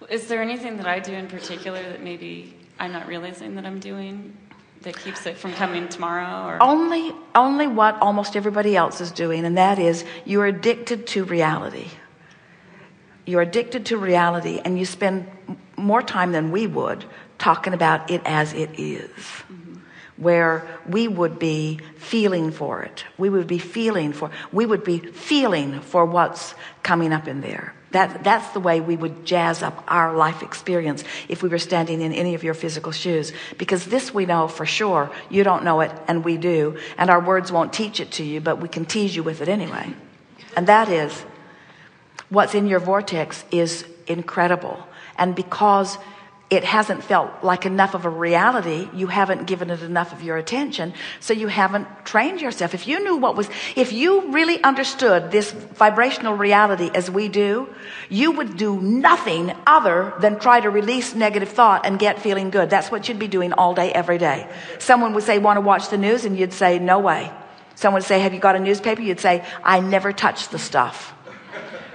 Is there anything that I do in particular that maybe I'm not realizing that I'm doing that keeps it from coming tomorrow? Or Only what almost everybody else is doing, and that is you're addicted to reality. You're addicted to reality, and you spend more time than we would talking about it as it is. Where we would be feeling for it. We would be feeling for what's coming up in there. That's the way we would jazz up our life experience if we were standing in any of your physical shoes. Because this we know for sure. You don't know it, and we do. And our words won't teach it to you, but we can tease you with it anyway. And that is, what's in your vortex is incredible. And because it hasn't felt like enough of a reality, you haven't given it enough of your attention, so you haven't trained yourself. If you really understood this vibrational reality as we do, you would do nothing other than try to release negative thought and get feeling good. That's what you'd be doing all day, every day. Someone would say, want to watch the news? And you'd say, no way. Someone would say, have you got a newspaper? You'd say, I never touch the stuff.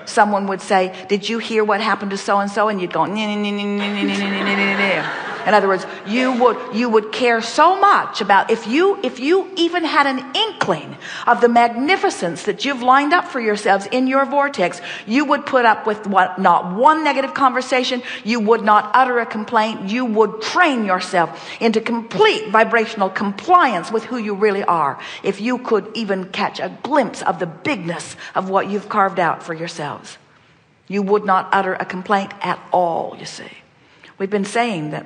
Someone would say, did you hear what happened to so-and-so? And you'd go, in other words, you would care so much about, if you even had an inkling of the magnificence that you've lined up for yourselves in your vortex, you would put up with not one negative conversation. You would not utter a complaint. You would train yourself into complete vibrational compliance with who you really are. If you could even catch a glimpse of the bigness of what you've carved out for yourselves, you would not utter a complaint at all, you see. We've been saying that,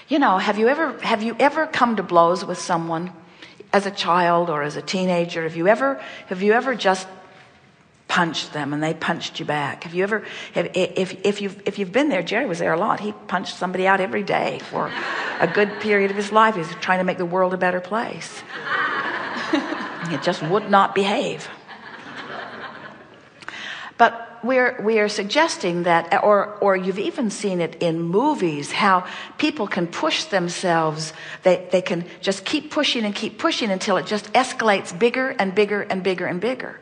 have you ever come to blows with someone as a child or as a teenager? Have you ever just punched them and they punched you back? If you've been there, Jerry was there a lot. He punched somebody out every day for a good period of his life. He was trying to make the world a better place. He just would not behave. But we are suggesting that, or you've even seen it in movies, how people can push themselves. They can just keep pushing until it just escalates bigger and bigger and bigger and bigger.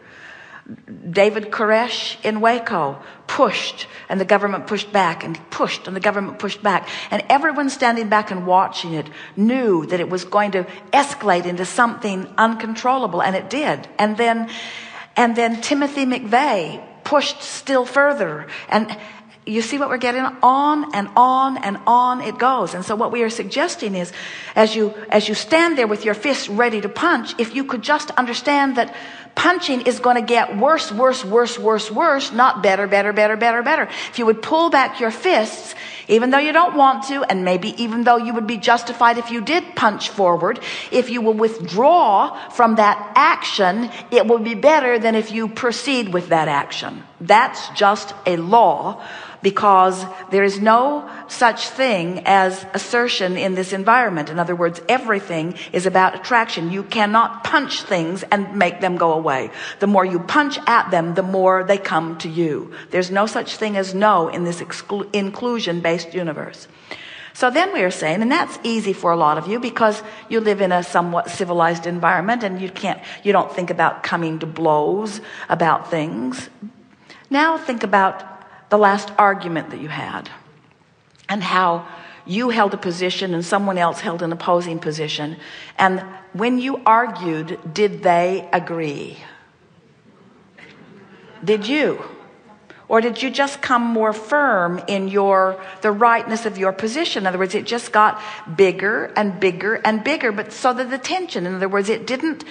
David Koresh in Waco pushed, and the government pushed back, and pushed, and the government pushed back. And everyone standing back and watching it knew that it was going to escalate into something uncontrollable, and it did. And then Timothy McVeigh pushed still further, and you see what we're getting? On and on and on it goes. And so what we are suggesting is, as you stand there with your fists ready to punch, if you could just understand that punching is going to get worse, not better. If you would pull back your fists, even though you don't want to, and maybe even though you would be justified if you did punch forward, if you will withdraw from that action, it will be better than if you proceed with that action. That's just a law, because there is no such thing as assertion in this environment. In other words, everything is about attraction. You cannot punch things and make them go away. The more you punch at them, the more they come to you. There's no such thing as no in this inclusion-based universe. So then we are saying, and that's easy for a lot of you because you live in a somewhat civilized environment and you don't think about coming to blows about things. Now think about the last argument that you had, and how you held a position and someone else held an opposing position. And when you argued, did they agree? Did you? Or did you just come more firm in the rightness of your position? In other words, it just got bigger and bigger and bigger, but so did the tension. In other words, it didn't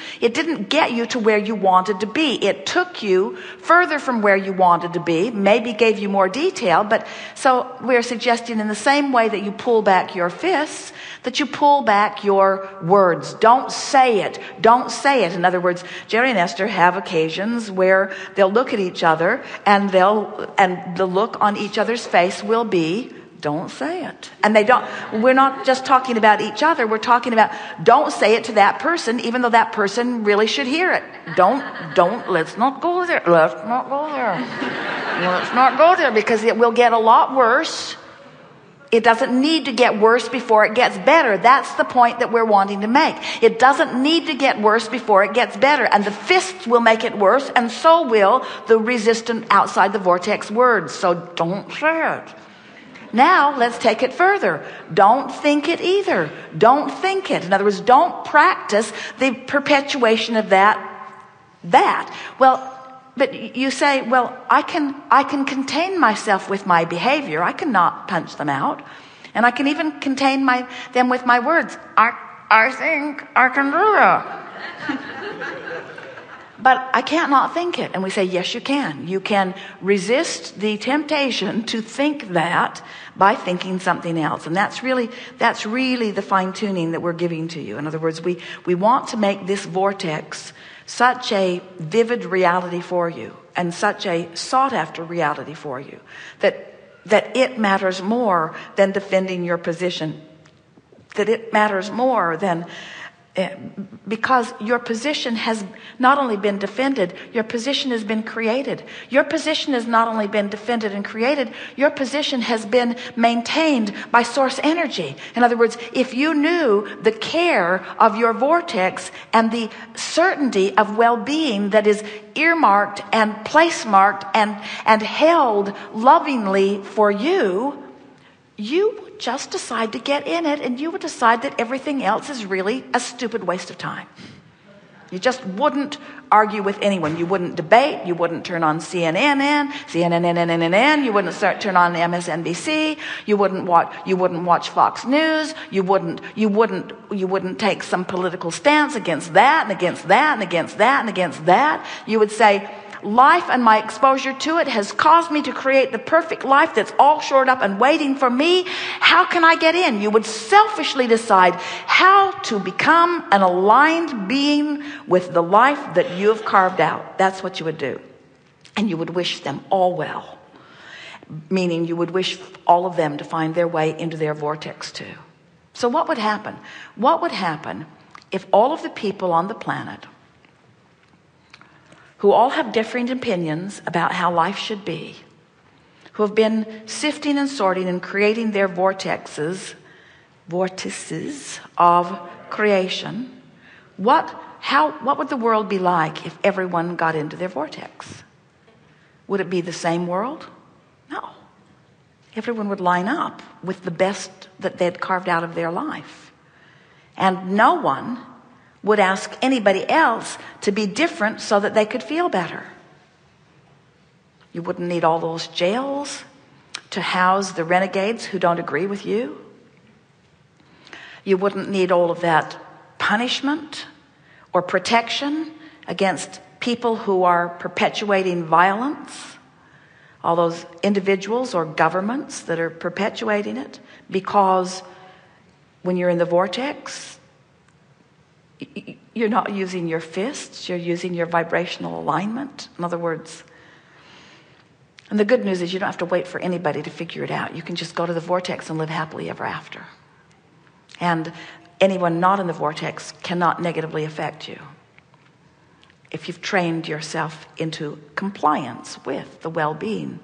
get you to where you wanted to be. It took you further from where you wanted to be, maybe gave you more detail, but so we're suggesting in the same way that you pull back your fists, that you pull back your words. Don't say it. Don't say it. In other words, Jerry and Esther have occasions where they'll look at each other and the look on each other's face will be, don't say it. And we're not just talking about each other. We're talking about, don't say it to that person, even though that person really should hear it. Let's not go there. Let's not go there. Let's not go there, because it will get a lot worse. It doesn't need to get worse before it gets better. That's the point that we're wanting to make. It doesn't need to get worse before it gets better. And the fists will make it worse, and so will the resistant outside the vortex words. So don't say it. Now, let's take it further. Don't think it either. Don't think it. In other words, don't practice the perpetuation of that. Well, but you say, well, I can contain myself with my behavior. I cannot punch them out. And I can even contain them with my words. I think I can do that. But I can't not think it. And we say, yes, you can. You can resist the temptation to think that by thinking something else. And that's really the fine-tuning that we're giving to you. In other words, we want to make this vortex such a vivid reality for you and such a sought-after reality for you that it matters more than defending your position. That it matters more than... because your position has not only been defended, your position has been created. Your position has not only been defended and created, your position has been maintained by source energy. In other words, if you knew the care of your vortex and the certainty of well-being that is earmarked and place-marked and held lovingly for you, you would just decide to get in it, and you would decide that everything else is really a stupid waste of time. You just wouldn't argue with anyone. You wouldn't debate. You wouldn't turn on CNN. You wouldn't turn on MSNBC. You wouldn't watch Fox News. You wouldn't take some political stance against that and against that and against that and against that. You would say, life and my exposure to it has caused me to create the perfect life that's all shored up and waiting for me. How can I get in? You would selfishly decide how to become an aligned being with the life that you have carved out. That's what you would do. And you would wish them all well. Meaning you would wish all of them to find their way into their vortex too. So what would happen? What would happen if all of the people on the planet who all have different opinions about how life should be, who have been sifting and sorting and creating their vortices of creation, what would the world be like if everyone got into their vortex? Would it be the same world? No. Everyone would line up with the best that they'd carved out of their life. And no one would ask anybody else to be different so that they could feel better. You wouldn't need all those jails to house the renegades who don't agree with you. You wouldn't need all of that punishment or protection against people who are perpetuating violence. All those individuals or governments that are perpetuating it, because when you're in the vortex, you're not using your fists, you're using your vibrational alignment. In other words, and the good news is you don't have to wait for anybody to figure it out. You can just go to the vortex and live happily ever after. And anyone not in the vortex cannot negatively affect you if you've trained yourself into compliance with the well-being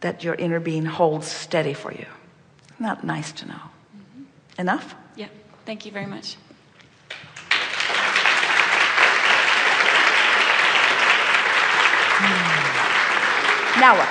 that your inner being holds steady for you. Isn't that nice to know? Mm-hmm. Enough? Yeah. Thank you very much. Now what?